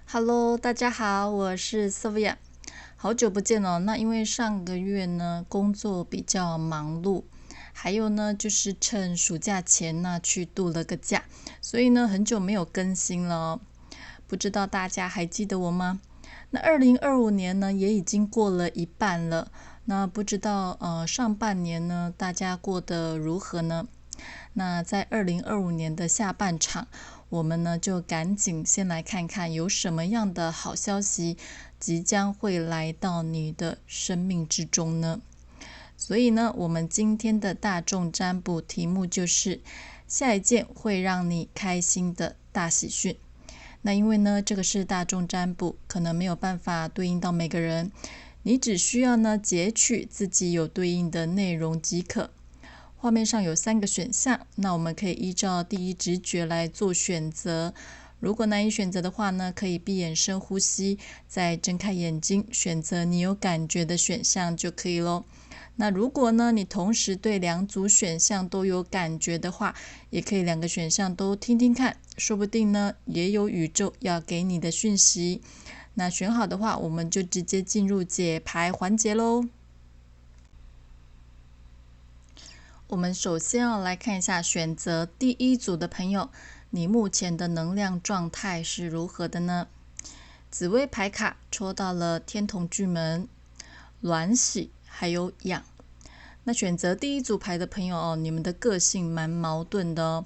Hello，大家好，我是 Sylvia，好久不见哦。那因为上个月呢工作比较忙碌，还有呢就是趁暑假前呢去度了个假，所以呢很久没有更新了哦。不知道大家还记得我吗？那2025年呢也已经过了一半了，那不知道上半年呢大家过得如何呢？那在2025年的下半场，我们呢就赶紧先来看看有什么样的好消息即将会来到你的生命之中呢？所以呢，我们今天的大众占卜题目就是下一件会让你开心的大喜讯。那因为呢，这个是大众占卜，可能没有办法对应到每个人，你只需要呢截取自己有对应的内容即可。画面上有3个选项，那我们可以依照第一直觉来做选择。如果难以选择的话呢，可以闭眼深呼吸，再睁开眼睛，选择你有感觉的选项就可以咯。那如果呢，你同时对2组选项都有感觉的话，也可以2个选项都听听看，说不定呢，也有宇宙要给你的讯息。那选好的话，我们就直接进入解牌环节咯。我们首先要来看一下选择第一组的朋友，你目前的能量状态是如何的呢？紫微牌卡抽到了天同巨门、鸾喜还有养。那选择第一组牌的朋友哦，你们的个性蛮矛盾的哦，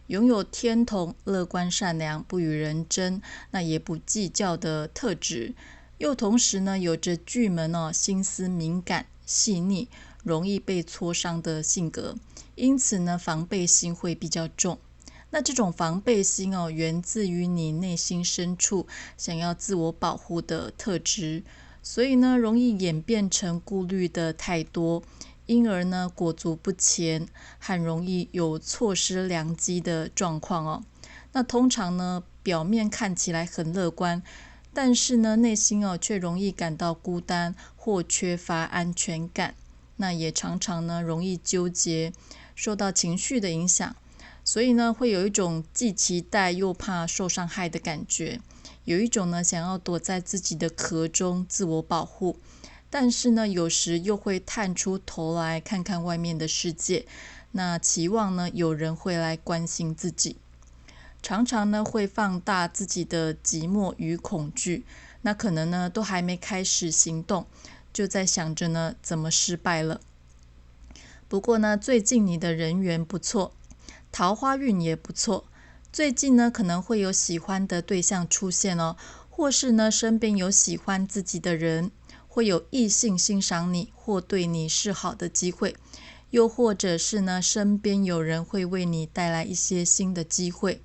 拥有天同乐观善良、不与人争，那也不计较的特质，又同时呢有着巨门哦，心思敏感细腻，容易被挫伤的性格，因此呢防备心会比较重。那这种防备心哦，源自于你内心深处想要自我保护的特质，所以呢容易演变成顾虑的太多，因而呢裹足不前，很容易有错失良机的状况哦。那通常呢表面看起来很乐观，但是呢内心却容易感到孤单或缺乏安全感，那也常常呢容易纠结，受到情绪的影响，所以呢会有一种既期待又怕受伤害的感觉，有一种呢想要躲在自己的壳中自我保护，但是呢有时又会探出头来看看外面的世界，那期望呢有人会来关心自己，常常呢会放大自己的寂寞与恐惧，那可能呢都还没开始行动，就在想着呢怎么失败了。不过呢最近你的人缘不错，桃花运也不错，最近呢可能会有喜欢的对象出现哦，或是呢身边有喜欢自己的人，会有异性欣赏你或对你示好的机会，又或者是呢身边有人会为你带来一些新的机会。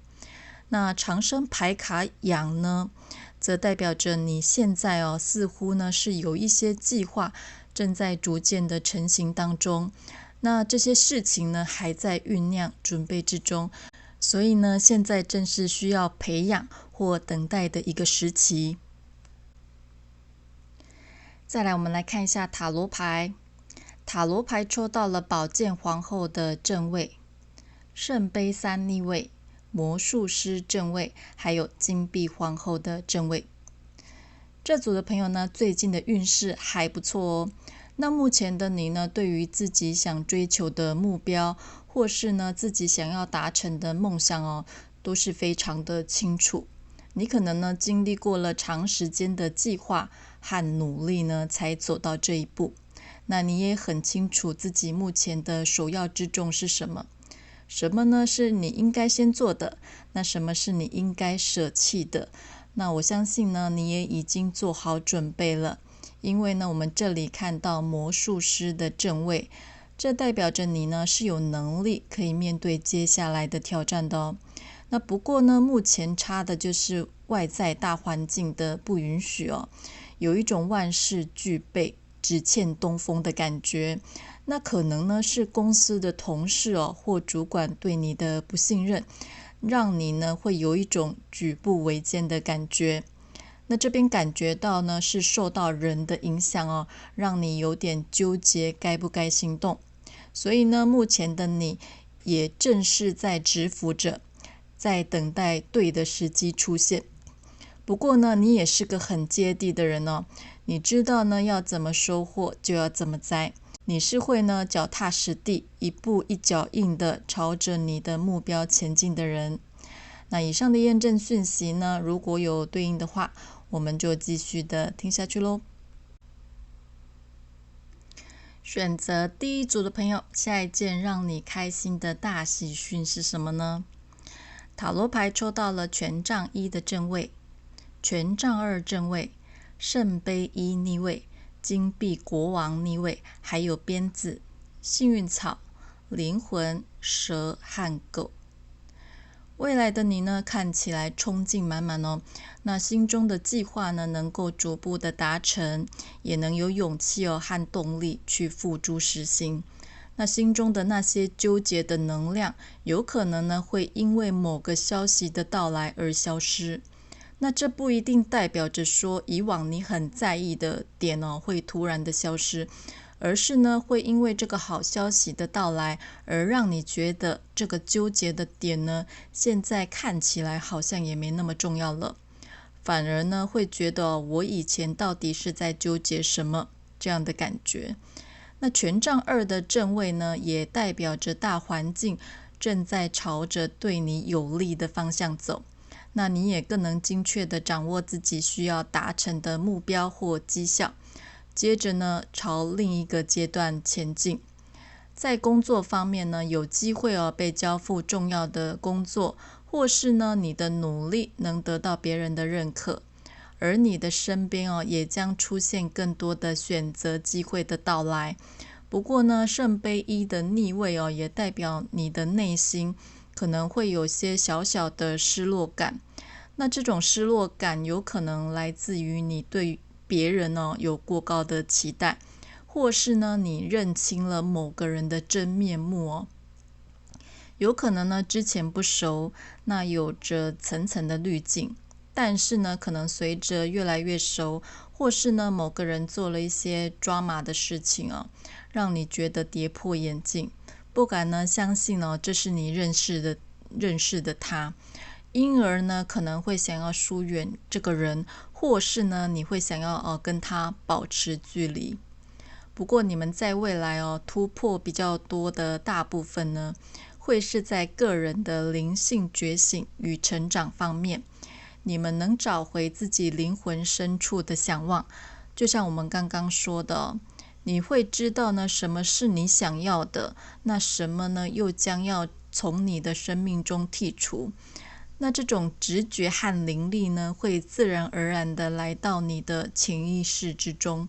那长生牌卡养呢，则代表着你现在似乎呢是有一些计划正在逐渐的成型当中，那这些事情呢还在酝酿准备之中，所以呢现在正是需要培养或等待的一个时期。再来我们来看一下塔罗牌，塔罗牌抽到了宝剑皇后的正位、圣杯3逆位、魔术师正位，还有金币皇后的正位。这组的朋友呢最近的运势还不错哦。那目前的你呢，对于自己想追求的目标，或是呢自己想要达成的梦想哦，都是非常的清楚。你可能呢经历过了长时间的计划和努力呢，才走到这一步。那你也很清楚自己目前的首要之重是什么，什么呢是你应该先做的，那什么是你应该舍弃的。那我相信呢你也已经做好准备了，因为呢我们这里看到魔术师的正位，这代表着你呢是有能力可以面对接下来的挑战的哦。那不过呢目前差的就是外在大环境的不允许哦，有一种万事俱备只欠东风的感觉，那可能呢是公司的同事或主管对你的不信任，让你呢会有一种举步维艰的感觉。那这边感觉到呢是受到人的影响哦，让你有点纠结该不该行动。所以呢目前的你也正是在蛰伏着，在等待对的时机出现。不过呢，你也是个很接地的人哦，你知道呢要怎么收获就要怎么栽，你是会呢脚踏实地，一步一脚印的朝着你的目标前进的人。那以上的验证讯息呢，如果有对应的话，我们就继续的听下去咯。选择第一组的朋友，下一件让你开心的大喜讯是什么呢？塔罗牌抽到了权杖一的正位、权杖二正位、圣杯一逆位、金币国王逆位，还有鞭子、幸运草、灵魂、蛇和狗。未来的你呢，看起来冲劲满满哦。那心中的计划呢，能够逐步的达成，也能有勇气和动力去付诸实行。那心中的那些纠结的能量，有可能呢，会因为某个消息的到来而消失。那这不一定代表着说，以往你很在意的点会突然的消失。而是呢，会因为这个好消息的到来，而让你觉得这个纠结的点呢，现在看起来好像也没那么重要了。反而呢，会觉得我以前到底是在纠结什么这样的感觉。那权杖二的正位呢，也代表着大环境正在朝着对你有利的方向走。那你也更能精确地掌握自己需要达成的目标或绩效。接着呢，朝另一个阶段前进。在工作方面呢，有机会被交付重要的工作，或是呢你的努力能得到别人的认可，而你的身边也将出现更多的选择机会的到来。不过呢，圣杯一的逆位也代表你的内心可能会有些小小的失落感。那这种失落感有可能来自于你对别人有过高的期待，或是呢你认清了某个人的真面目有可能呢之前不熟，那有着层层的滤镜，但是呢可能随着越来越熟，或是呢某个人做了一些抓马的事情让你觉得跌破眼镜，不敢呢相信这是你认识的他，因而呢可能会想要疏远这个人，或是呢你会想要跟他保持距离。不过你们在未来突破比较多的大部分呢，会是在个人的灵性觉醒与成长方面，你们能找回自己灵魂深处的向往。就像我们刚刚说的你会知道呢什么是你想要的，那什么呢又将要从你的生命中剔除。那这种直觉和灵力呢，会自然而然的来到你的潜意识之中，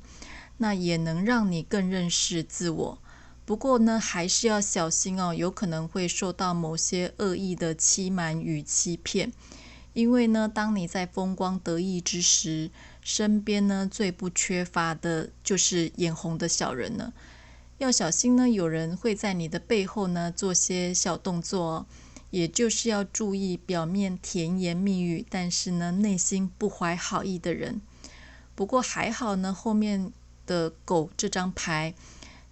那也能让你更认识自我。不过呢，还是要小心有可能会受到某些恶意的欺瞒与欺骗。因为呢，当你在风光得意之时，身边呢最不缺乏的就是眼红的小人了。要小心呢，有人会在你的背后呢做些小动作也就是要注意表面甜言蜜语，但是呢内心不怀好意的人。不过还好呢，后面的狗这张牌，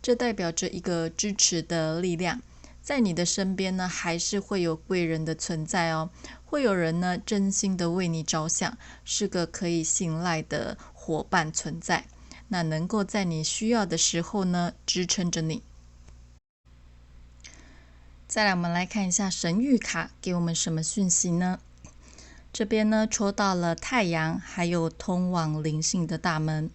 这代表着一个支持的力量，在你的身边呢还是会有贵人的存在会有人呢真心的为你着想，是个可以信赖的伙伴存在，那能够在你需要的时候呢支撑着你。再来我们来看一下神谕卡给我们什么讯息呢？这边呢抽到了太阳，还有通往灵性的大门。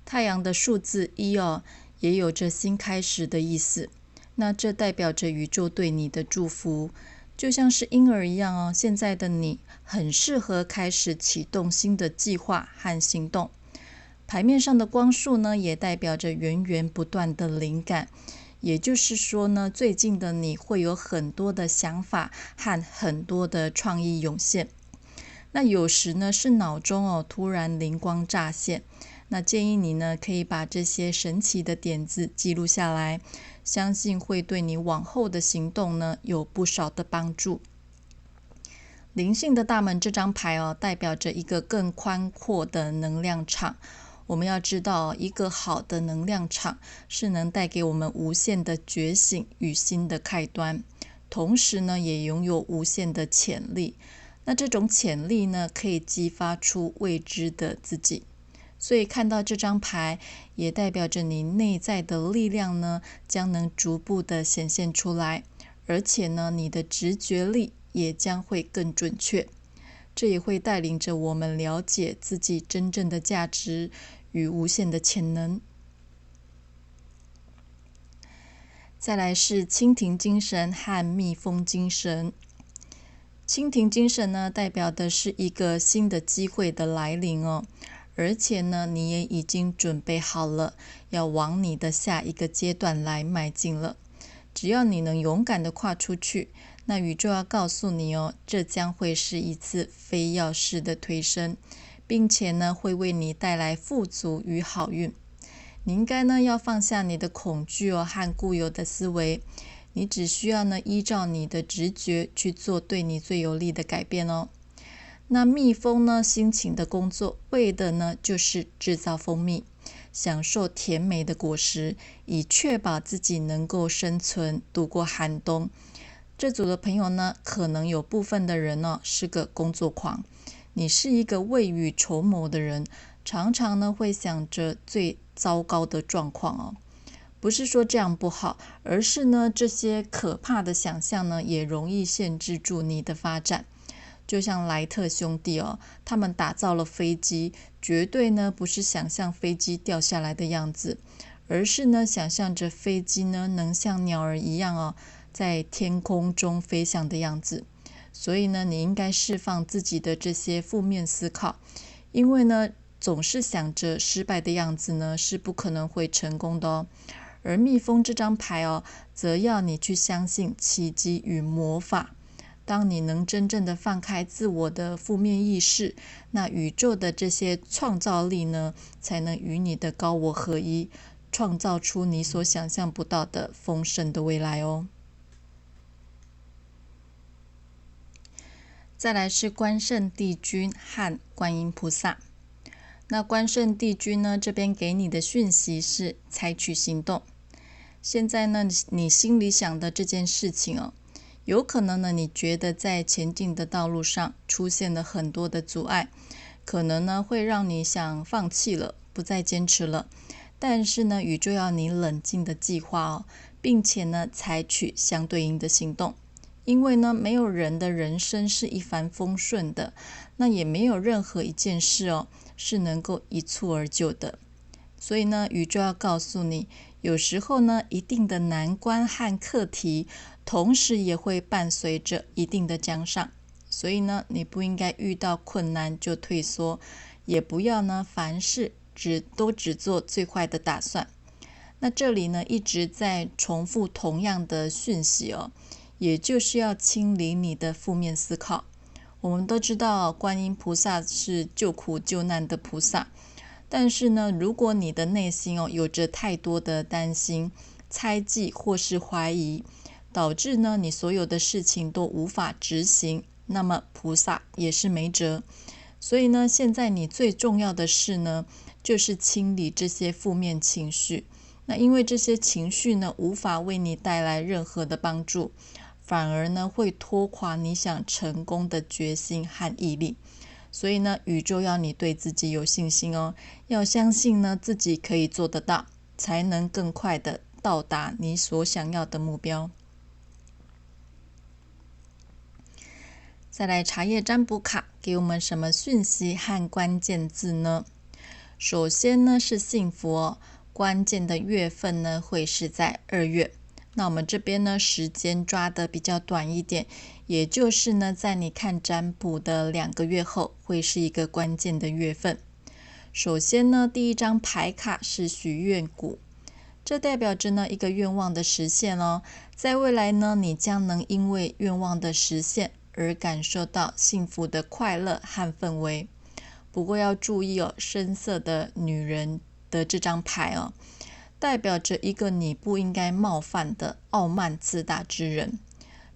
太阳的数字1也有着新开始的意思，那这代表着宇宙对你的祝福，就像是婴儿一样现在的你很适合开始启动新的计划和行动。牌面上的光束呢，也代表着源源不断的灵感，也就是说呢，最近的你会有很多的想法和很多的创意涌现。那有时呢是脑中突然灵光乍现，那建议你呢可以把这些神奇的点子记录下来，相信会对你往后的行动呢有不少的帮助。灵性的大门这张牌代表着一个更宽阔的能量场。我们要知道一个好的能量场是能带给我们无限的觉醒与新的开端，同时呢也拥有无限的潜力。那这种潜力呢，可以激发出未知的自己。所以看到这张牌，也代表着你内在的力量呢，将能逐步的显现出来，而且呢，你的直觉力也将会更准确。这也会带领着我们了解自己真正的价值与无限的潜能。再来是蜻蜓精神和蜜蜂精神。蜻蜓精神呢，代表的是一个新的机会的来临哦，而且呢，你也已经准备好了，要往你的下一个阶段来迈进了。只要你能勇敢地跨出去，那宇宙要告诉你哦，这将会是一次非要式的推升，并且呢，会为你带来富足与好运。你应该呢要放下你的恐惧哦和固有的思维，你只需要呢依照你的直觉去做对你最有利的改变哦。那蜜蜂呢辛勤的工作，为的呢就是制造蜂蜜，享受甜美的果实，以确保自己能够生存度过寒冬。这组的朋友呢，可能有部分的人呢是个工作狂，你是一个未雨绸缪的人，常常呢会想着最糟糕的状况哦。不是说这样不好，而是呢这些可怕的想象呢也容易限制住你的发展。就像莱特兄弟哦，他们打造了飞机，绝对呢不是想象飞机掉下来的样子，而是呢想象着飞机呢能像鸟儿一样哦，在天空中飞翔的样子。所以呢，你应该释放自己的这些负面思考，因为呢总是想着失败的样子呢是不可能会成功的哦。而蜜蜂这张牌哦，则要你去相信奇迹与魔法。当你能真正的放开自我的负面意识，那宇宙的这些创造力呢，才能与你的高我合一，创造出你所想象不到的丰盛的未来哦。再来是关圣帝君和观音菩萨。那关圣帝君呢，这边给你的讯息是采取行动。现在呢，你心里想的这件事情哦，有可能呢，你觉得在前进的道路上出现了很多的阻碍，可能呢会让你想放弃了，不再坚持了。但是呢，宇宙要你冷静的计划哦，并且呢，采取相对应的行动。因为呢，没有人的人生是一帆风顺的，那也没有任何一件事哦是能够一蹴而就的。所以呢，宇宙要告诉你，有时候呢，一定的难关和课题，同时也会伴随着一定的奖赏。所以呢，你不应该遇到困难就退缩，也不要呢凡事只做最坏的打算。那这里呢一直在重复同样的讯息哦，也就是要清理你的负面思考。我们都知道观音菩萨是救苦救难的菩萨，但是呢，如果你的内心哦有着太多的担心、猜忌或是怀疑，导致呢你所有的事情都无法执行，那么菩萨也是没辙。所以呢，现在你最重要的事呢，就是清理这些负面情绪。那因为这些情绪呢，无法为你带来任何的帮助，反而呢会拖垮你想成功的决心和毅力。所以呢，宇宙要你对自己有信心哦，要相信呢自己可以做得到，才能更快的到达你所想要的目标。再来茶叶占卜卡给我们什么讯息和关键字呢？首先呢是幸福哦，关键的月份呢会是在2月。那我们这边呢时间抓得比较短一点，也就是呢在你看占卜的2个月后，会是一个关键的月份。首先呢，第一张牌卡是许愿谷，这代表着呢一个愿望的实现哦。在未来呢，你将能因为愿望的实现而感受到幸福的快乐和氛围。不过要注意哦，深色的女人的这张牌哦，代表着一个你不应该冒犯的傲慢自大之人。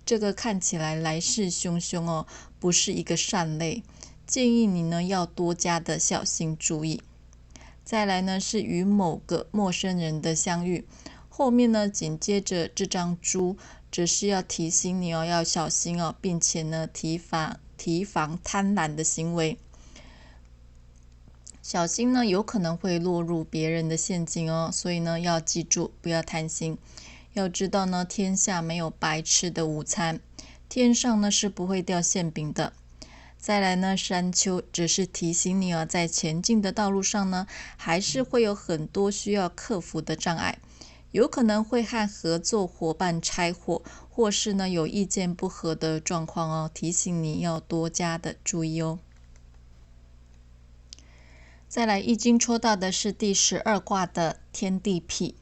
这个看起来来势汹汹哦，不是一个善类，建议你呢要多加的小心注意。再来呢是与某个陌生人的相遇，后面呢紧接着这张猪，则是要提醒你哦，要小心哦，并且呢提提防贪婪的行为。小心呢，有可能会落入别人的陷阱哦，所以呢，要记住不要贪心。要知道呢，天下没有白吃的午餐，天上呢是不会掉馅饼的。再来呢，山丘只是提醒你哦，在前进的道路上呢，还是会有很多需要克服的障碍，有可能会和合作伙伴拆伙，或是呢有意见不合的状况哦，提醒你要多加的注意哦。再来，易经抽到的是第12卦的天地痞。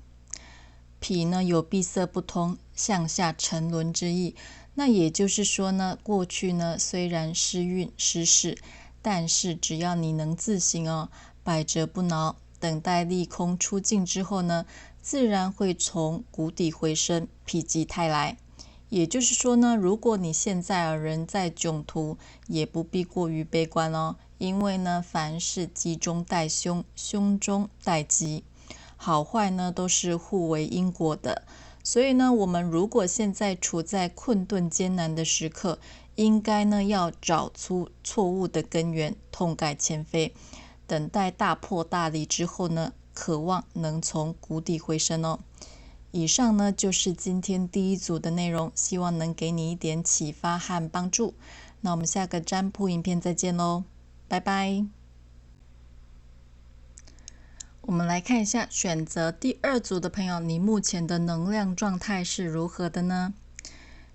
痞呢有闭塞不通、向下沉沦之意。那也就是说呢，过去呢虽然失运失势，但是只要你能自省哦，百折不挠，等待利空出尽之后呢，自然会从谷底回升，否极泰来。也就是说呢，如果你现在人在囧途，也不必过于悲观哦，因为呢，凡事吉中带凶，凶中带吉，好坏呢都是互为因果的。所以呢，我们如果现在处在困顿艰难的时刻，应该呢要找出错误的根源，痛改前非，等待大破大立之后呢，渴望能从谷底回升哦。以上呢就是今天第一组的内容，希望能给你一点启发和帮助。那我们下个占卜影片再见喽，拜拜。我们来看一下选择第2组的朋友，你目前的能量状态是如何的呢？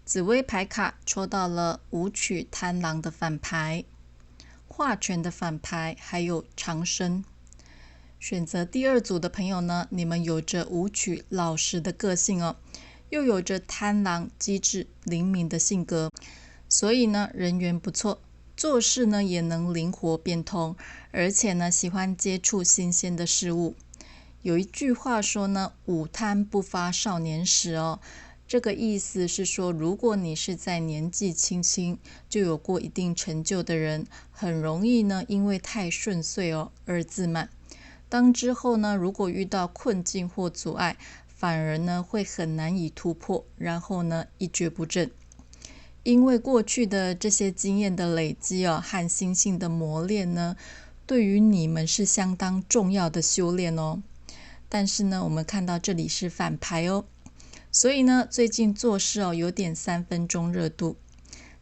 紫微牌卡抽到了武曲贪狼的反牌、化权的反牌，还有长生。选择第2组的朋友呢，你们有着武曲老实的个性哦，又有着贪狼机智灵敏的性格，所以呢人缘不错，做事呢也能灵活变通，而且呢喜欢接触新鲜的事物。有一句话说呢，午贪不发少年时哦，这个意思是说，如果你是在年纪轻轻就有过一定成就的人，很容易呢因为太顺遂哦而自满。当之后呢，如果遇到困境或阻碍，反而呢会很难以突破，然后呢一蹶不振。因为过去的这些经验的累积哦，和心性的磨练呢，对于你们是相当重要的修炼哦。但是呢，我们看到这里是反牌哦，所以呢，最近做事哦有点3分钟热度，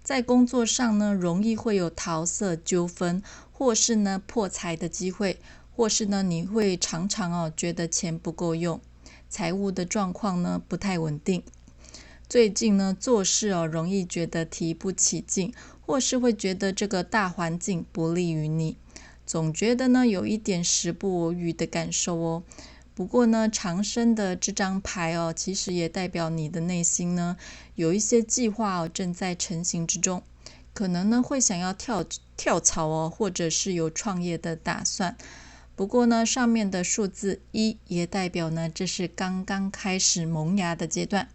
在工作上呢，容易会有桃色纠纷，或是呢破财的机会。或是呢，你会常常觉得钱不够用，财务的状况呢不太稳定。最近呢做事容易觉得提不起劲，或是会觉得这个大环境不利于你，总觉得呢有一点时不我与的感受哦。不过呢，长生的这张牌其实也代表你的内心呢有一些计划正在成型之中，可能呢会想要跳槽或者是有创业的打算。不过呢，上面的数字1也代表呢，这是刚刚开始萌芽的阶段，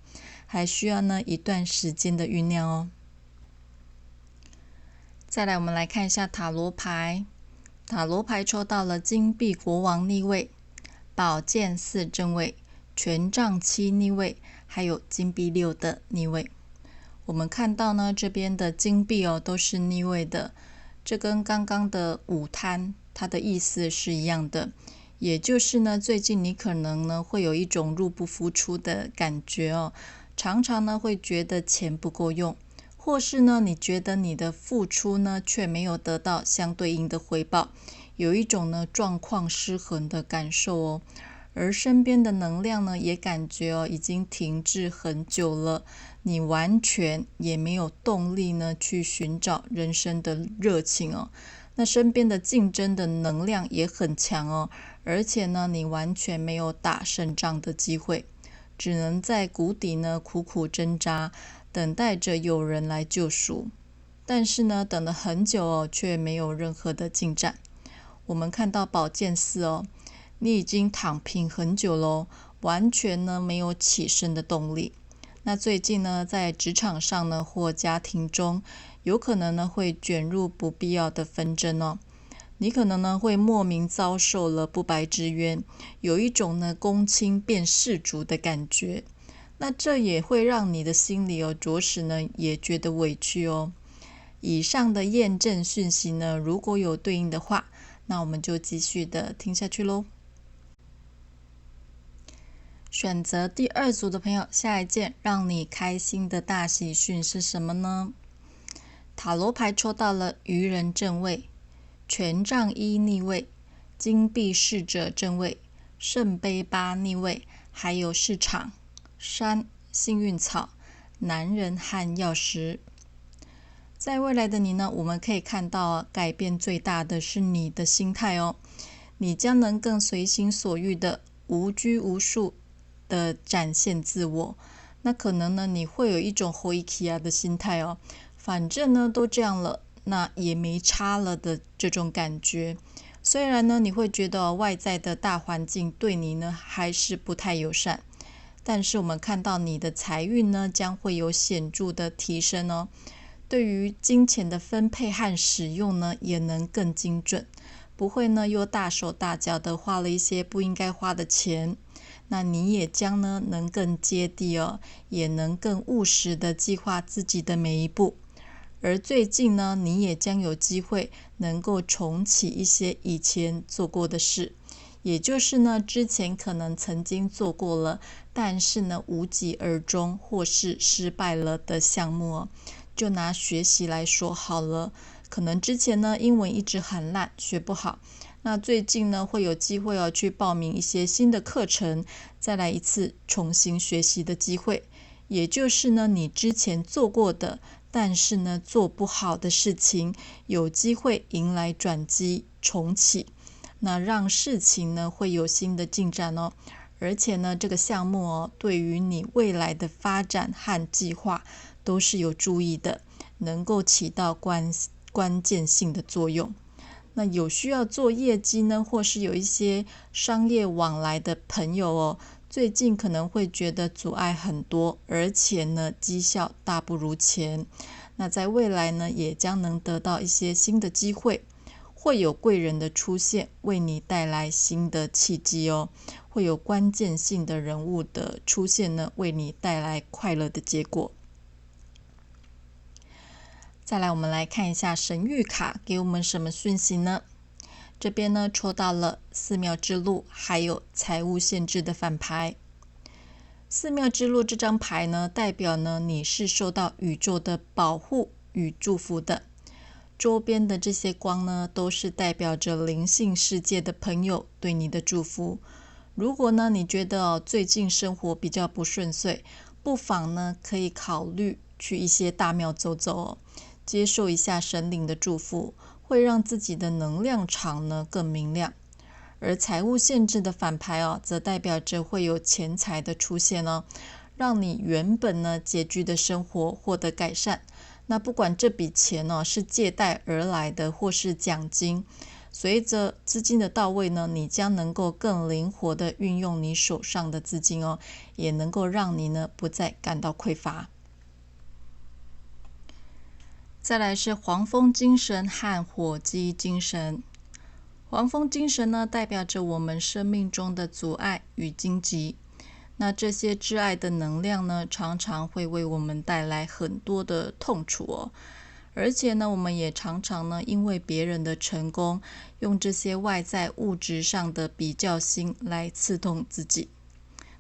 还需要呢一段时间的酝酿哦。再来，我们来看一下塔罗牌。塔罗牌抽到了金币国王逆位、宝剑4正位、权杖7逆位，还有金币6的逆位。我们看到呢，这边的金币都是逆位的，这跟刚刚的午贪它的意思是一样的，也就是呢，最近你可能呢会有一种入不敷出的感觉哦，常常呢会觉得钱不够用，或是呢你觉得你的付出呢却没有得到相对应的回报，有一种呢状况失衡的感受哦。而身边的能量呢也感觉已经停滞很久了，你完全也没有动力呢去寻找人生的热情哦。那身边的竞争的能量也很强哦，而且呢，你完全没有打胜仗的机会，只能在谷底呢苦苦挣扎，等待着有人来救赎。但是呢，等了很久却没有任何的进展。我们看到宝剑4你已经躺平很久咯，完全呢没有起身的动力。那最近呢，在职场上呢或家庭中，有可能呢会卷入不必要的纷争哦。你可能呢会莫名遭受了不白之冤，有一种呢公卿变世主的感觉。那这也会让你的心里着实呢也觉得委屈哦。以上的验证讯息呢，如果有对应的话，那我们就继续的听下去咯。选择第2组的朋友，下一件让你开心的大喜讯是什么呢？塔罗牌抽到了愚人正位、权杖1逆位、金币侍者正位、圣杯8逆位，还有市场、山、幸运草、男人和钥匙。在未来的你呢，我们可以看到改变最大的是你的心态哦，你将能更随心所欲的无拘无束的展现自我。那可能呢，你会有一种好气啊的心态哦，反正呢都这样了，那也没差了的这种感觉。虽然呢你会觉得外在的大环境对你呢还是不太友善，但是我们看到你的财运呢将会有显著的提升哦。对于金钱的分配和使用呢，也能更精准，不会呢又大手大脚的花了一些不应该花的钱。那你也将呢能更接地哦，也能更务实的计划自己的每一步。而最近呢，你也将有机会能够重启一些以前做过的事，也就是呢之前可能曾经做过了，但是呢无疾而终或是失败了的项目哦。就拿学习来说好了，可能之前呢英文一直很烂，学不好，那最近呢会有机会要去报名一些新的课程，再来一次重新学习的机会。也就是呢你之前做过的，但是呢做不好的事情，有机会迎来转机重启，那让事情呢会有新的进展哦。而且呢这个项目哦，对于你未来的发展和计划都是有注意的，能够起到关键性的作用。那有需要做业绩呢，或是有一些商业往来的朋友哦，最近可能会觉得阻碍很多，而且呢绩效大不如前。那在未来呢，也将能得到一些新的机会，会有贵人的出现，为你带来新的契机哦。会有关键性的人物的出现呢，为你带来快乐的结果。再来我们来看一下神谕卡给我们什么讯息呢？这边呢抽到了寺庙之路还有财务限制的反牌。寺庙之路这张牌呢，代表呢你是受到宇宙的保护与祝福的，周边的这些光呢都是代表着灵性世界的朋友对你的祝福。如果呢你觉得最近生活比较不顺遂，不妨呢可以考虑去一些大庙走走哦，接受一下神灵的祝福，会让自己的能量场呢更明亮。而财务限制的反牌哦，则代表着会有钱财的出现哦，让你原本呢拮据的生活获得改善。那不管这笔钱哦是借贷而来的，或是奖金，随着资金的到位呢，你将能够更灵活的运用你手上的资金哦，也能够让你呢不再感到匮乏。再来是黄蜂精神和火鸡精神。黄蜂精神呢，代表着我们生命中的阻碍与荆棘。那这些挚爱的能量呢，常常会为我们带来很多的痛楚哦。而且呢，我们也常常呢，因为别人的成功，用这些外在物质上的比较心来刺痛自己。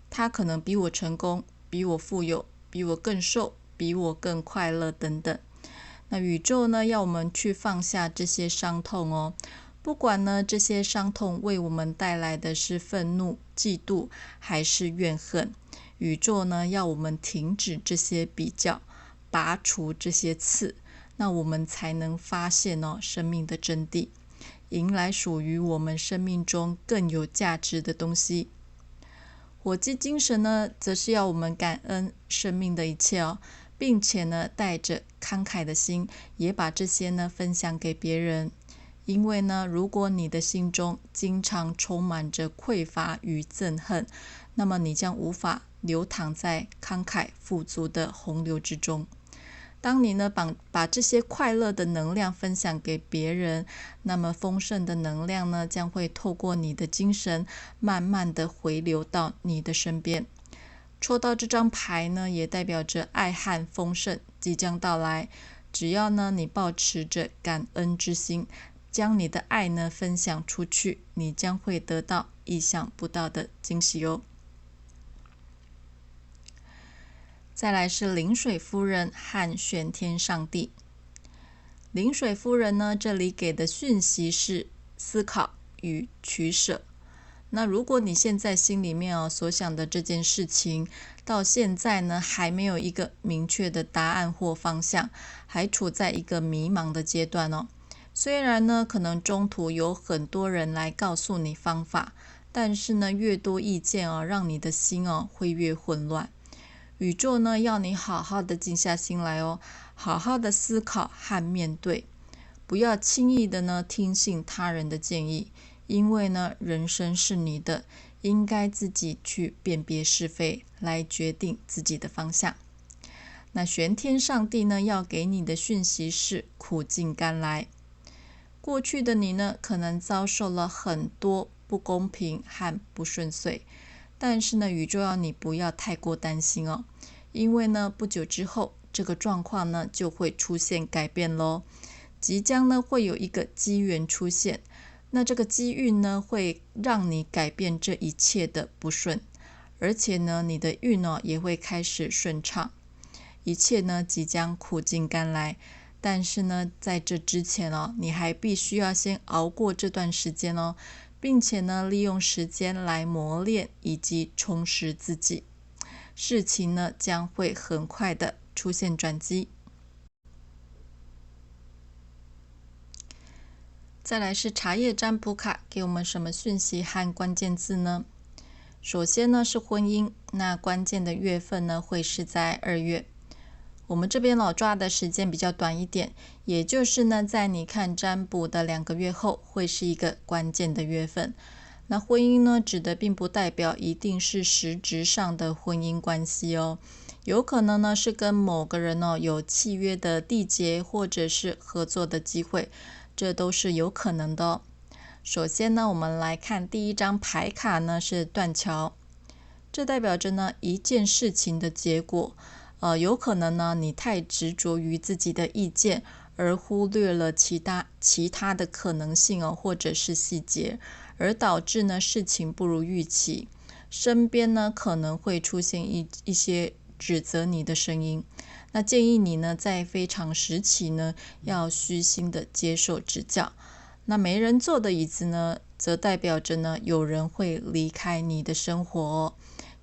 他可能比我成功，比我富有，比我更瘦，比我更快乐等等。那宇宙呢，要我们去放下这些伤痛哦。不管呢这些伤痛为我们带来的是愤怒、嫉妒还是怨恨，宇宙呢要我们停止这些比较，拔除这些刺，那我们才能发现生命的真谛，迎来属于我们生命中更有价值的东西。火鸡精神呢，则是要我们感恩生命的一切哦，并且呢带着慷慨的心，也把这些呢分享给别人。因为呢，如果你的心中经常充满着匮乏与憎恨，那么你将无法流淌在慷慨富足的洪流之中。当你呢把这些快乐的能量分享给别人，那么丰盛的能量呢将会透过你的精神，慢慢的回流到你的身边。抽到这张牌呢，也代表着爱和丰盛即将到来。只要呢你抱持着感恩之心，将你的爱呢分享出去，你将会得到意想不到的惊喜哦。再来是临水夫人和玄天上帝。临水夫人呢，这里给的讯息是思考与取舍。那如果你现在心里面所想的这件事情，到现在呢还没有一个明确的答案或方向，还处在一个迷茫的阶段哦。虽然呢可能中途有很多人来告诉你方法，但是呢越多意见让你的心会越混乱。宇宙呢要你好好的静下心来哦，好好的思考和面对，不要轻易的呢听信他人的建议，因为呢人生是你的，应该自己去辨别是非，来决定自己的方向。那玄天上帝呢要给你的讯息是苦尽甘来。过去的你呢可能遭受了很多不公平和不顺遂，但是呢宇宙要你不要太过担心哦，因为呢不久之后这个状况呢就会出现改变咯，即将呢会有一个机缘出现，那这个机遇呢会让你改变这一切的不顺，而且呢你的运也会开始顺畅，一切呢即将苦尽甘来。但是呢在这之前你还必须要先熬过这段时间哦，并且呢利用时间来磨练以及充实自己，事情呢将会很快的出现转机。再来是茶叶占卜卡给我们什么讯息和关键字呢？首先呢是婚姻，那关键的月份呢会是在2月。我们这边抓的时间比较短一点，也就是呢在你看占卜的2个月后会是一个关键的月份。那婚姻呢指的并不代表一定是实质上的婚姻关系哦，有可能呢是跟某个人有契约的缔结或者是合作的机会，这都是有可能的哦。首先呢我们来看第一张牌卡呢是断桥，这代表着呢一件事情的结果，有可能呢你太执着于自己的意见，而忽略了其他的可能性或者是细节，而导致呢事情不如预期，身边呢可能会出现一些指责你的声音。那建议你呢在非常时期呢要虚心的接受指教。那没人坐的椅子呢则代表着呢有人会离开你的生活哦，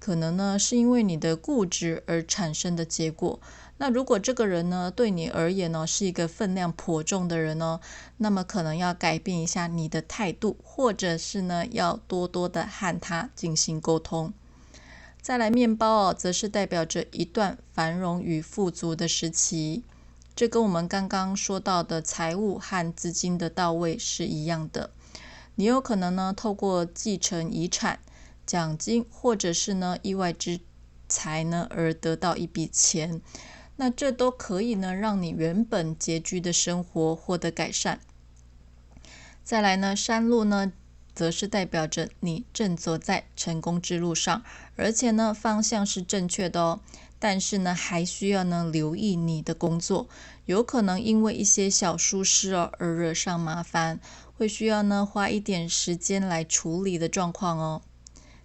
可能呢是因为你的固执而产生的结果。那如果这个人呢对你而言是一个分量颇重的人那么可能要改变一下你的态度，或者是呢要多多的和他进行沟通。再来面包则是代表着一段繁荣与富足的时期，这跟我们刚刚说到的财务和资金的到位是一样的。你有可能呢透过继承遗产、奖金或者是呢意外之财呢而得到一笔钱，那这都可以呢让你原本拮据的生活获得改善。再来呢山路呢则是代表着你正走在成功之路上，而且呢方向是正确的哦，但是呢还需要呢留意你的工作，有可能因为一些小疏失而惹上麻烦，会需要呢花一点时间来处理的状况哦。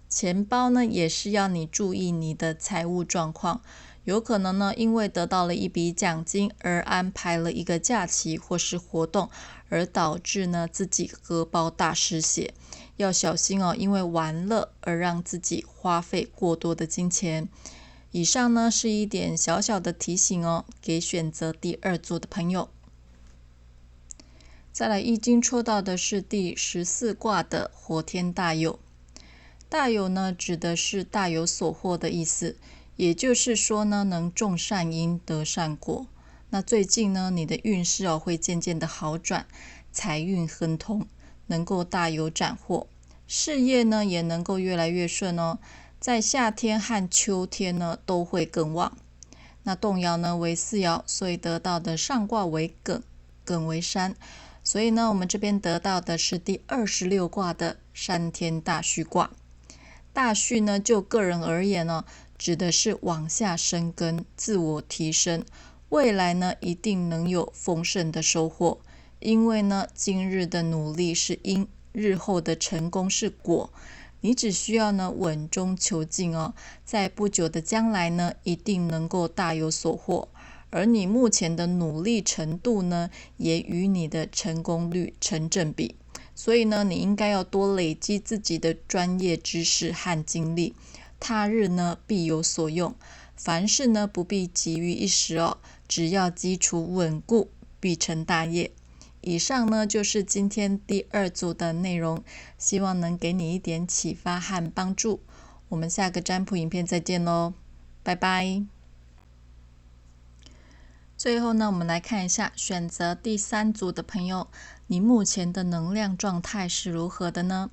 钱包呢也是要你注意你的财务状况，有可能呢因为得到了一笔奖金而安排了一个假期或是活动，而导致呢自己荷包大失血，要小心哦，因为玩乐而让自己花费过多的金钱。以上呢是一点小小的提醒哦，给选择第2组的朋友。再来易经抽到的是第14卦的火天大有。大有呢指的是大有所获的意思，也就是说呢能种善因得善果。那最近呢你的运势会渐渐的好转，财运亨通，能够大有斩获，事业呢也能够越来越顺哦，在夏天和秋天呢都会更旺。那动爻呢为4爻，所以得到的上卦为艮，艮为山，所以呢我们这边得到的是第26卦的山天大畜卦。大畜呢就个人而言指的是往下生根，自我提升，未来呢一定能有丰盛的收获，因为呢今日的努力是因，日后的成功是果。你只需要呢稳中求进哦，在不久的将来呢一定能够大有所获，而你目前的努力程度呢也与你的成功率成正比，所以呢你应该要多累积自己的专业知识和经历，他日呢必有所用。凡事呢不必急于一时哦，只要基础稳固，必成大业。以上呢就是今天第2组的内容，希望能给你一点启发和帮助。我们下个占卜影片再见咯，拜拜。最后呢，我们来看一下选择第3组的朋友，你目前的能量状态是如何的呢？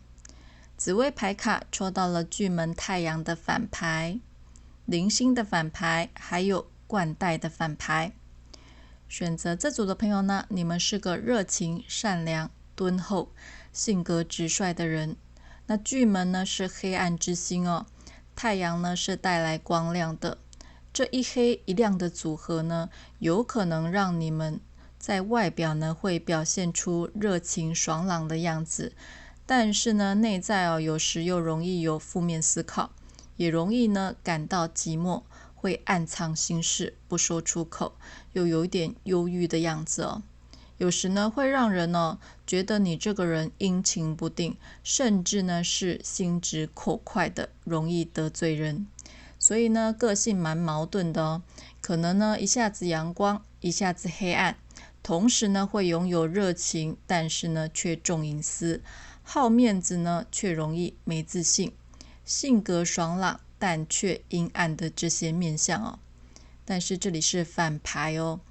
紫微牌卡抽到了巨门太阳的反牌、零星的反牌，还有冠带的反牌。选择这组的朋友呢，你们是个热情、善良、敦厚、性格直率的人。那巨门呢是黑暗之星哦，太阳呢是带来光亮的。这一黑一亮的组合呢，有可能让你们在外表呢会表现出热情爽朗的样子，但是呢内在有时又容易有负面思考，也容易呢感到寂寞，会暗藏心事不说出口，又有一点忧郁的样子哦。有时呢会让人觉得你这个人阴晴不定，甚至呢是心直口快的，容易得罪人。所以呢个性蛮矛盾的哦，可能呢一下子阳光，一下子黑暗，同时呢会拥有热情，但是呢却重隐私，好面子呢却容易没自信，性格爽朗但却阴暗的这些面相哦。但是这里是反牌哦，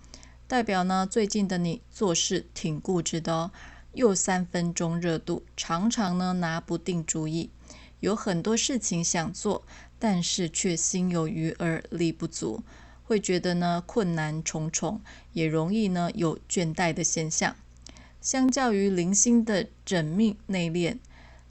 代表呢最近的你做事挺固执的哦，又3分钟热度，常常呢拿不定主意，有很多事情想做，但是却心有余而力不足，会觉得呢困难重重，也容易呢有倦怠的现象。相较于零星的缜密内敛，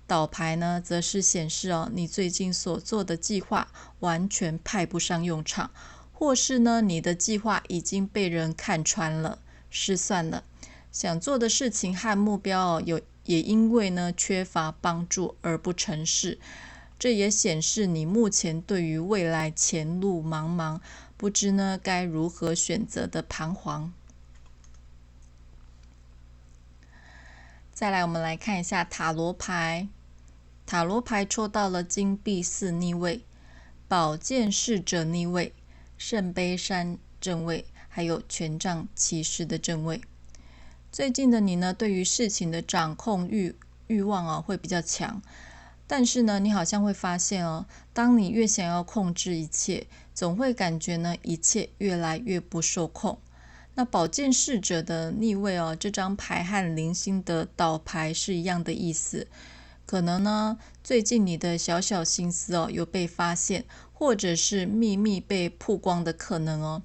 倒牌呢则是显示你最近所做的计划完全派不上用场，或是呢你的计划已经被人看穿了，失算了，想做的事情和目标也因为呢缺乏帮助而不成事。这也显示你目前对于未来前路茫茫，不知呢该如何选择的彷徨。再来我们来看一下塔罗牌，塔罗牌抽到了金币4逆位、宝剑侍者逆位、圣杯3正位，还有权杖骑士的正位。最近的你呢，对于事情的掌控欲望会比较强，但是呢你好像会发现当你越想要控制一切，总会感觉呢一切越来越不受控。那宝剑侍者的逆位这张牌和零星的倒牌是一样的意思，可能呢最近你的小小心思有被发现，或者是秘密被曝光的可能哦。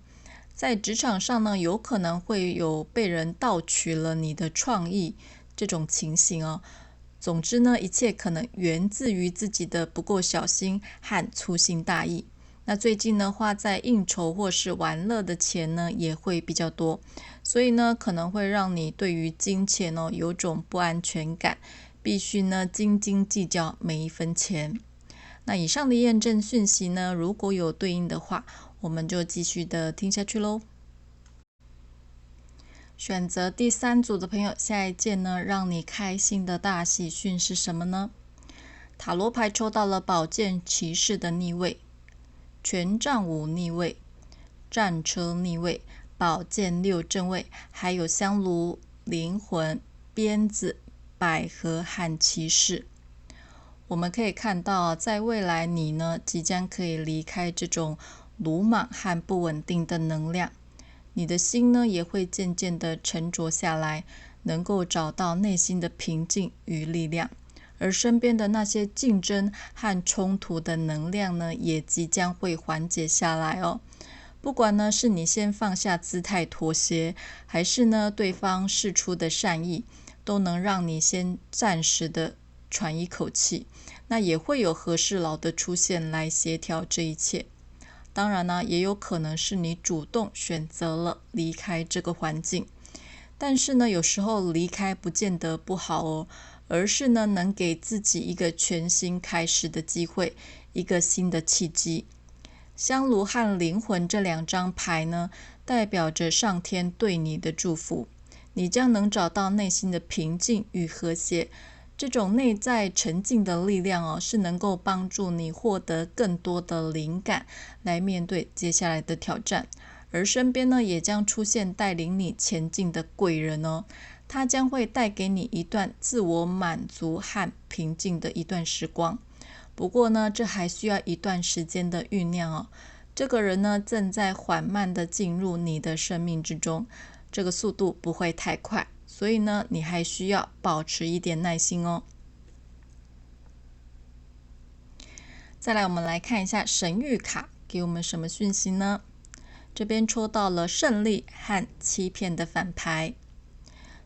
在职场上呢，有可能会有被人盗取了你的创意这种情形哦。总之呢，一切可能源自于自己的不够小心和粗心大意。那最近呢，花在应酬或是玩乐的钱呢，也会比较多，所以呢，可能会让你对于金钱有种不安全感，必须呢斤斤计较每一分钱。那以上的验证讯息呢，如果有对应的话，我们就继续的听下去咯。选择第3组的朋友，下一件呢让你开心的大喜讯是什么呢？塔罗牌抽到了宝剑骑士的逆位、权杖5逆位、战车逆位、宝剑6正位，还有香炉、灵魂、鞭子、百合和骑士。我们可以看到在未来你呢即将可以离开这种鲁莽和不稳定的能量，你的心呢也会渐渐的沉着下来，能够找到内心的平静与力量，而身边的那些竞争和冲突的能量呢也即将会缓解下来哦。不管呢是你先放下姿态妥协，还是呢对方释出的善意，都能让你先暂时的喘一口气，那也会有和事佬的出现来协调这一切。当然呢，也有可能是你主动选择了离开这个环境。但是呢，有时候离开不见得不好哦，而是呢，能给自己一个全新开始的机会，一个新的契机。香炉和灵魂这两张牌呢，代表着上天对你的祝福，你将能找到内心的平静与和谐。这种内在沉静的力量哦，是能够帮助你获得更多的灵感，来面对接下来的挑战。而身边呢，也将出现带领你前进的贵人哦，他将会带给你一段自我满足和平静的一段时光。不过呢，这还需要一段时间的酝酿哦。这个人呢，正在缓慢地进入你的生命之中，这个速度不会太快，所以呢，你还需要保持一点耐心哦。再来，我们来看一下神谕卡给我们什么讯息呢？这边抽到了胜利和欺骗的反牌。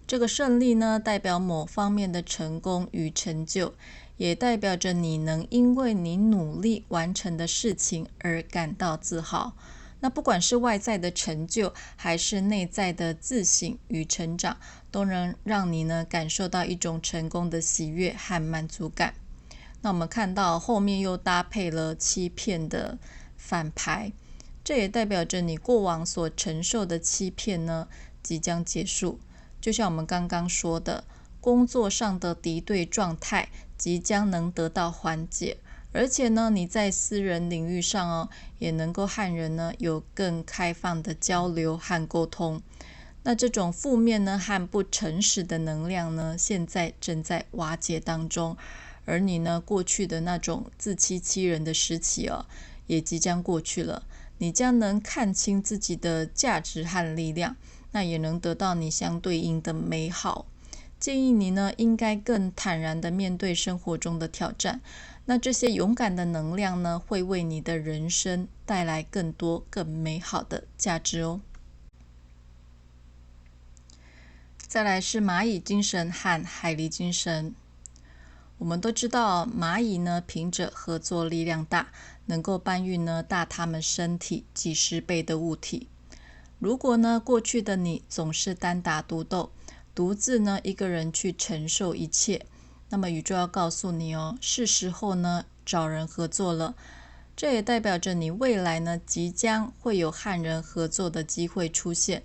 这个胜利呢，代表某方面的成功与成就，也代表着你能因为你努力完成的事情而感到自豪。那不管是外在的成就，还是内在的自省与成长，都能让你呢感受到一种成功的喜悦和满足感。那我们看到后面又搭配了欺骗的反牌，这也代表着你过往所承受的欺骗呢即将结束。就像我们刚刚说的，工作上的敌对状态即将能得到缓解，而且呢，你在私人领域上哦，也能够和人呢有更开放的交流和沟通。那这种负面呢和不诚实的能量呢，现在正在瓦解当中，而你呢过去的那种自欺欺人的时期哦，也即将过去了。你将能看清自己的价值和力量，那也能得到你相对应的美好。建议你呢，应该更坦然地面对生活中的挑战。那这些勇敢的能量呢，会为你的人生带来更多更美好的价值哦。再来是蚂蚁精神和海狸精神。我们都知道，蚂蚁呢，凭着合作力量大，能够搬运呢大它们身体几十倍的物体。如果呢，过去的你总是单打独斗，独自呢一个人去承受一切，那么宇宙要告诉你哦，是时候呢找人合作了。这也代表着你未来呢即将会有和人合作的机会出现。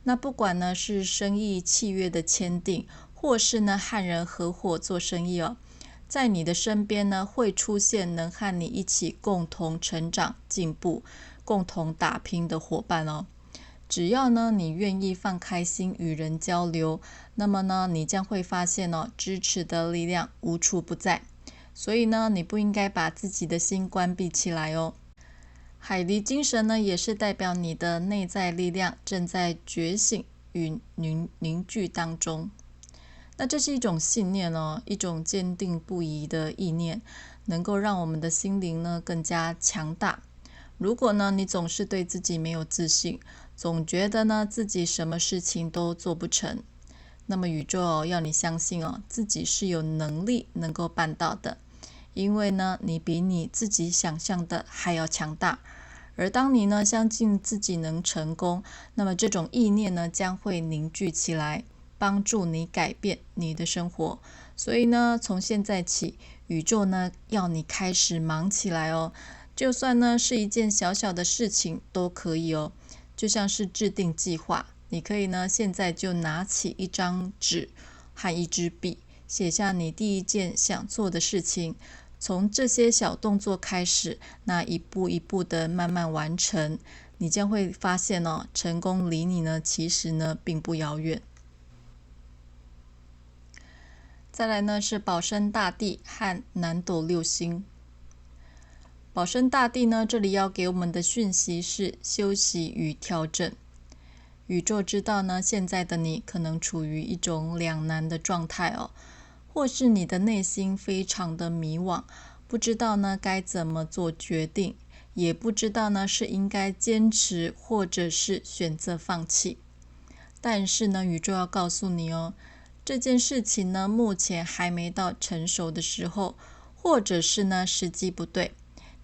那不管呢是生意契约的签订，或是呢和人合伙做生意哦，在你的身边呢会出现能和你一起共同成长进步、共同打拼的伙伴哦。只要呢你愿意放开心与人交流，那么呢你将会发现哦，支持的力量无处不在。所以呢你不应该把自己的心关闭起来哦。海狸精神呢也是代表你的内在力量正在觉醒与凝聚当中。那这是一种信念哦，一种坚定不移的意念，能够让我们的心灵呢更加强大。如果呢你总是对自己没有自信，总觉得呢自己什么事情都做不成，那么宇宙要你相信哦，自己是有能力能够办到的，因为呢你比你自己想象的还要强大。而当你呢相信自己能成功，那么这种意念呢将会凝聚起来，帮助你改变你的生活。所以呢从现在起，宇宙呢要你开始忙起来哦，就算呢是一件小小的事情都可以哦。就像是制定计划，你可以呢现在就拿起一张纸和一支笔，写下你第一件想做的事情，从这些小动作开始，那一步一步的慢慢完成，你将会发现哦，成功离你呢其实呢并不遥远。再来呢是保生大帝和南斗六星。保生大帝呢，这里要给我们的讯息是休息与调整。宇宙知道呢，现在的你可能处于一种两难的状态哦，或是你的内心非常的迷惘，不知道呢该怎么做决定，也不知道呢是应该坚持或者是选择放弃。但是呢，宇宙要告诉你哦，这件事情呢目前还没到成熟的时候，或者是呢时机不对。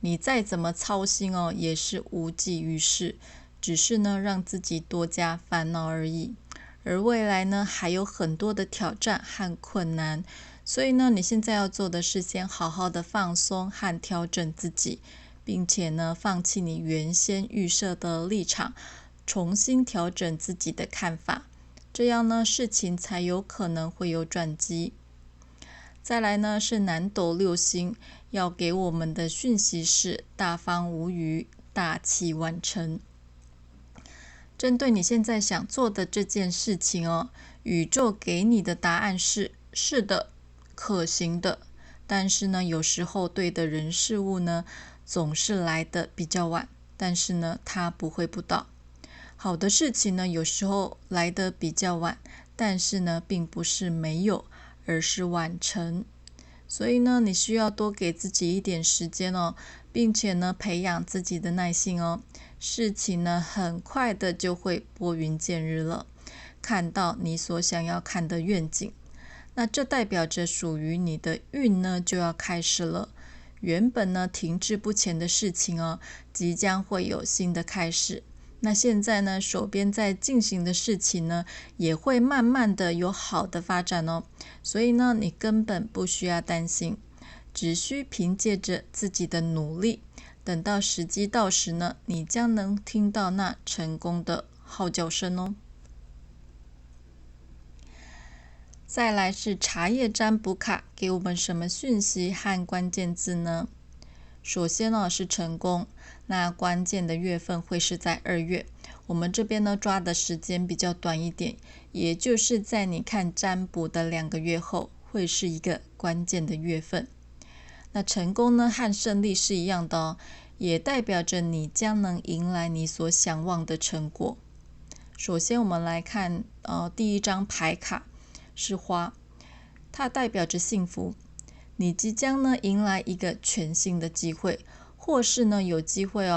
你再怎么操心也是无济于事，只是呢让自己多加烦恼而已。而未来呢还有很多的挑战和困难，所以呢你现在要做的是先好好的放松和调整自己，并且呢放弃你原先预设的立场，重新调整自己的看法，这样呢事情才有可能会有转机。再来呢是南斗六星要给我们的讯息是大方无余，大器晚成。针对你现在想做的这件事情宇宙给你的答案是的，可行的，但是呢有时候对的人事物呢总是来得比较晚，但是呢它不会不到。好的事情呢有时候来得比较晚，但是呢并不是没有，而是晚成。所以呢你需要多给自己一点时间并且呢培养自己的耐性事情呢很快的就会拨云见日了，看到你所想要看的愿景。那这代表着属于你的运呢就要开始了，原本呢停滞不前的事情即将会有新的开始。那现在呢手边在进行的事情呢也会慢慢的有好的发展所以呢你根本不需要担心，只需凭借着自己的努力，等到时机到时呢你将能听到那成功的号角声再来是茶叶占卜卡给我们什么讯息和关键字呢？首先是成功，那关键的月份会是在2月，我们这边呢抓的时间比较短一点，也就是在你看占卜的2个月后，会是一个关键的月份。那成功呢和胜利是一样的也代表着你将能迎来你所想望的成果。首先我们来看第一张牌卡是花，它代表着幸福，你即将呢迎来一个全新的机会，或是呢有机会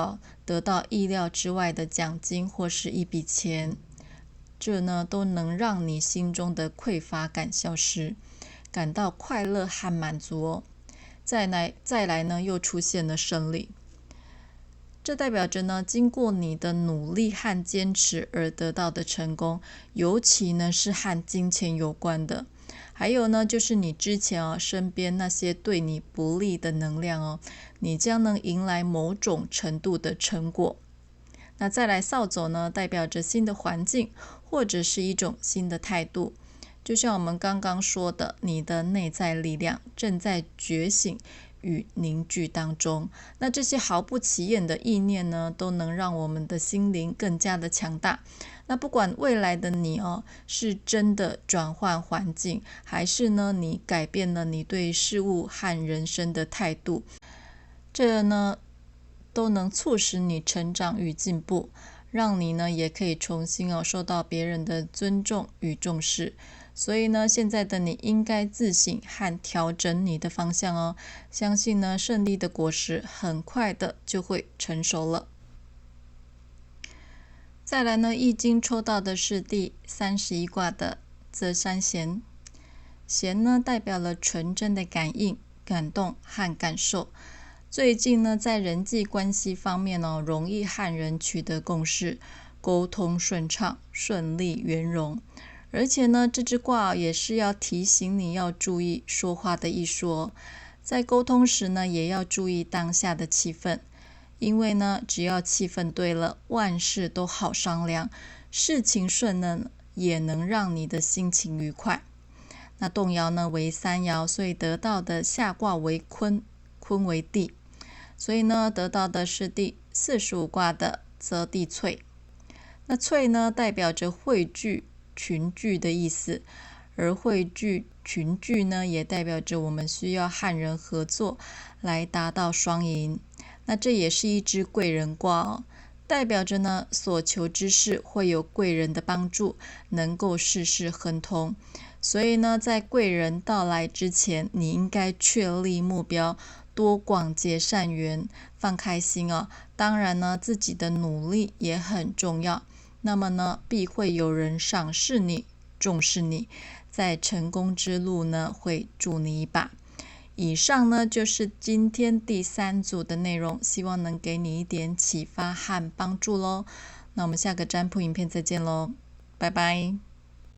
得到意料之外的奖金或是一笔钱，这呢都能让你心中的匮乏感消失，感到快乐和满足再来呢又出现了胜利，这代表着呢经过你的努力和坚持而得到的成功，尤其呢是和金钱有关的。还有呢就是你之前身边那些对你不利的能量你将能迎来某种程度的成果。那再来扫帚呢代表着新的环境或者是一种新的态度，就像我们刚刚说的，你的内在力量正在觉醒与凝聚当中。那这些毫不起眼的意念呢都能让我们的心灵更加的强大。那不管未来的你是真的转换环境，还是呢你改变了你对事物和人生的态度，这呢都能促使你成长与进步，让你呢也可以重新受到别人的尊重与重视。所以呢现在的你应该自省和调整你的方向相信呢胜利的果实很快的就会成熟了。再来呢易经抽到的是第31卦的泽山咸，咸呢代表了纯真的感应、感动和感受。最近呢在人际关系方面容易和人取得共识，沟通顺畅，顺利圆融。而且呢这支卦也是要提醒你要注意说话的艺术在沟通时呢也要注意当下的气氛，因为呢只要气氛对了，万事都好商量，事情顺呢也能让你的心情愉快。那动爻呢为3爻，所以得到的下卦为坤，坤为地，所以呢得到的是第45卦的泽地萃。那萃呢代表着汇聚、群聚的意思，而汇聚、群聚呢也代表着我们需要和人合作来达到双赢。那这也是一支贵人卦代表着呢所求之事会有贵人的帮助，能够事事亨通。所以呢在贵人到来之前，你应该确立目标，多广结善缘，放开心当然呢自己的努力也很重要，那么呢必会有人赏识你，重视你，在成功之路呢会助你一把。以上呢就是今天第3组的内容，希望能给你一点启发和帮助咯。那我们下个占卜影片再见咯，拜拜。